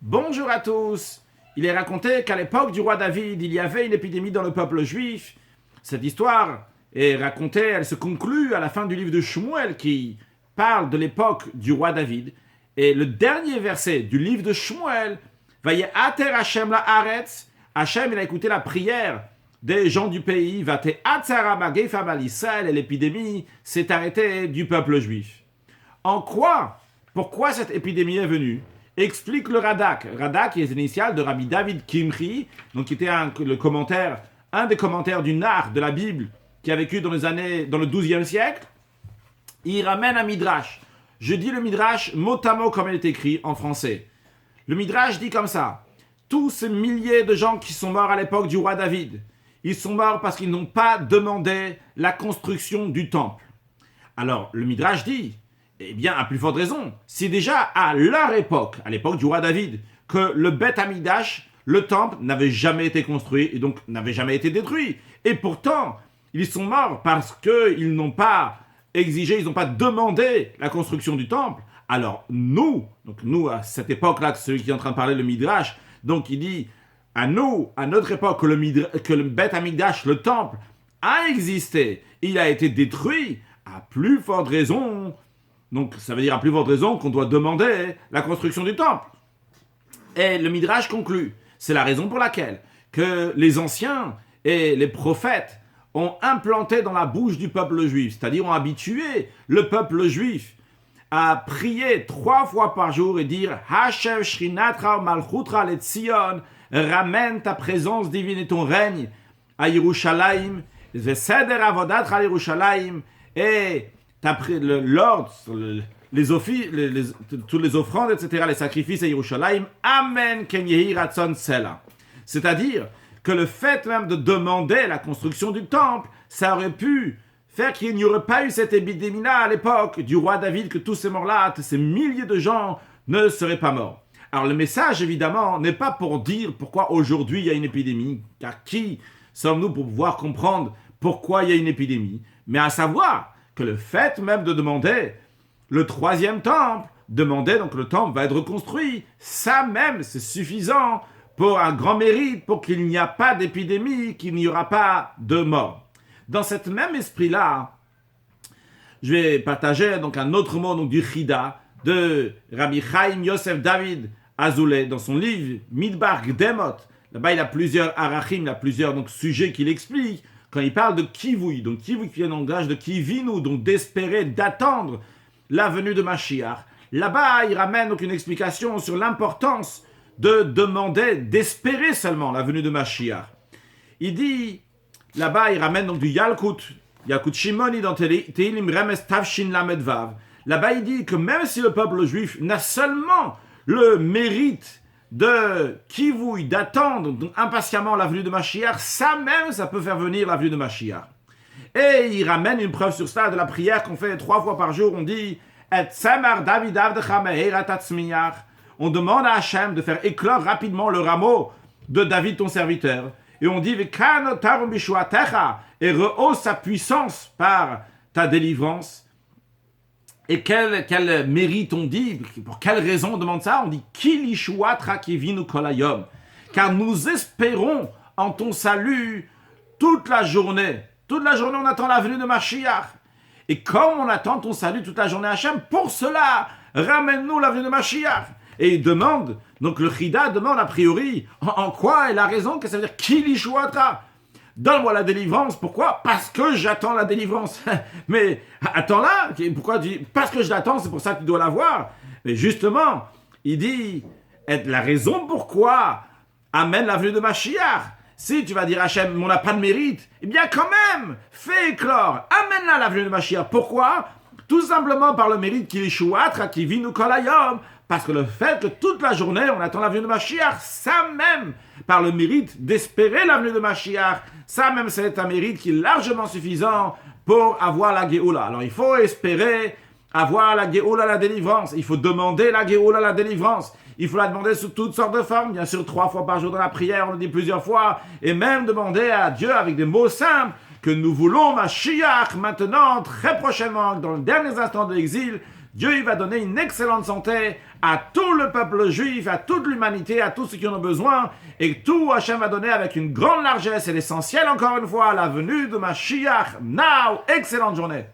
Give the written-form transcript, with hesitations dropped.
Bonjour à tous. Il est raconté qu'à l'époque du roi David, il y avait une épidémie dans le peuple juif. Cette histoire est racontée, elle se conclut à la fin du livre de Shmuel qui parle de l'époque du roi David. Et le dernier verset du livre de Shmuel, Vaye'ater Hashem la'aretz, Hashem il a écouté la prière des gens du pays, Vate'atzara mageifa bal Israël, et l'épidémie s'est arrêtée du peuple juif. Pourquoi cette épidémie est venue? Explique le Radak. Radak est l'initiale de Rabbi David Kimchi, donc qui était un des commentaires du Nar de la Bible, qui a vécu dans le XIIe siècle. Il ramène un midrash. Je dis le midrash mot à mot comme il est écrit en français. Le midrash dit comme ça: tous ces milliers de gens qui sont morts à l'époque du roi David, ils sont morts parce qu'ils n'ont pas demandé la construction du temple. Alors le midrash dit: eh bien, à plus forte raison, c'est déjà à leur époque, à l'époque du roi David, que le Beth Amikdash, le temple, n'avait jamais été construit et donc n'avait jamais été détruit. Et pourtant, ils sont morts parce qu'ils n'ont pas exigé, ils n'ont pas demandé la construction du temple. Alors nous, à cette époque-là, celui qui est en train de parler le Midrash, donc il dit à nous, à notre époque, que le Beth Amikdash, le temple, a existé, il a été détruit, à plus forte raison. Donc, ça veut dire à plus forte raison qu'on doit demander la construction du temple. Et le Midrash conclut, c'est la raison pour laquelle que les anciens et les prophètes ont implanté dans la bouche du peuple juif, c'est-à-dire ont habitué le peuple juif à prier 3 fois par jour et dire Hashem Shrinatra Malchutra le Tzion, ramène ta présence divine et ton règne à Yerushalayim, Veseder Avodatra à Yerushalayim, et l'ordre, toutes les offrandes, etc., les sacrifices à Yerushalayim, Amen ken yehi ratzon sela. C'est-à-dire que le fait même de demander la construction du temple, ça aurait pu faire qu'il n'y aurait pas eu cette épidémie-là à l'époque du roi David, que tous ces morts-là, ces milliers de gens ne seraient pas morts. Alors le message, évidemment, n'est pas pour dire pourquoi aujourd'hui il y a une épidémie, car qui sommes-nous pour pouvoir comprendre pourquoi il y a une épidémie, mais à savoir que le fait même de demander le 3e temple, donc le temple va être reconstruit, ça même c'est suffisant pour un grand mérite, pour qu'il n'y a pas d'épidémie, qu'il n'y aura pas de mort. Dans cet même esprit-là, je vais partager donc un autre mot donc, du Chida de Rabbi Chaim Yosef David Azoulay dans son livre Midbar Gdemot. Là-bas il a plusieurs arachim, il a plusieurs donc, sujets qu'il explique. Quand il parle de kivouï, donc kivouï qui vient en langage de kivinu, donc d'espérer, d'attendre la venue de Mashiach. Là-bas, il ramène donc une explication sur l'importance de demander, d'espérer seulement la venue de Mashiach. Il dit, là-bas, il ramène donc du Yalkut Shimoni dans Tehillim Remes Tavshin Lamed Vav. Là-bas, il dit que même si le peuple juif n'a seulement le mérite de kivouï, d'attendre donc impatiemment la venue de Mashiach, ça même, ça peut faire venir la venue de Mashiach. Et il ramène une preuve sur cela de la prière qu'on fait 3 fois par jour. On dit on demande à Hachem de faire éclore rapidement le rameau de David ton serviteur. Et on dit et rehausse sa puissance par ta délivrance. Et quel mérite on dit, pour quelle raison on demande ça? On dit car nous espérons en ton salut toute la journée. Toute la journée on attend la venue de Mashiach. Et comme on attend ton salut toute la journée Hachem, pour cela ramène-nous la venue de Mashiach. Et il demande, donc le Chida demande a priori en quoi est la raison que ça veut dire Kilishuatra. Donne-moi la délivrance. Pourquoi? Parce que j'attends la délivrance. Mais attends-la. Pourquoi tu dis? Parce que je l'attends, c'est pour ça que tu dois l'avoir. Mais justement, il dit, la raison pourquoi amène la venue de Mashiach. Si tu vas dire Hachem, on n'a pas de mérite, eh bien quand même, fais éclore. Amène-la la venue de Mashiach. Pourquoi? Tout simplement par le mérite qu'il échouatra, qui vit nous kolayom. Parce que le fait que toute la journée, on attend la venue de Mashiach, ça même, par le mérite d'espérer la venue de Mashiach, ça même, c'est un mérite qui est largement suffisant pour avoir la Géoula. Alors, il faut espérer avoir la Géoula, la délivrance. Il faut demander la Géoula, la délivrance. Il faut la demander sous toutes sortes de formes. Bien sûr, 3 fois par jour dans la prière, on le dit plusieurs fois. Et même demander à Dieu avec des mots simples que nous voulons Mashiach maintenant, très prochainement, dans les derniers instants de l'exil, Dieu il va donner une excellente santé à tout le peuple juif, à toute l'humanité, à tous ceux qui en ont besoin, et tout Hachem va donner avec une grande largesse. Et l'essentiel, encore une fois, la venue de Mashiach. Now, excellente journée.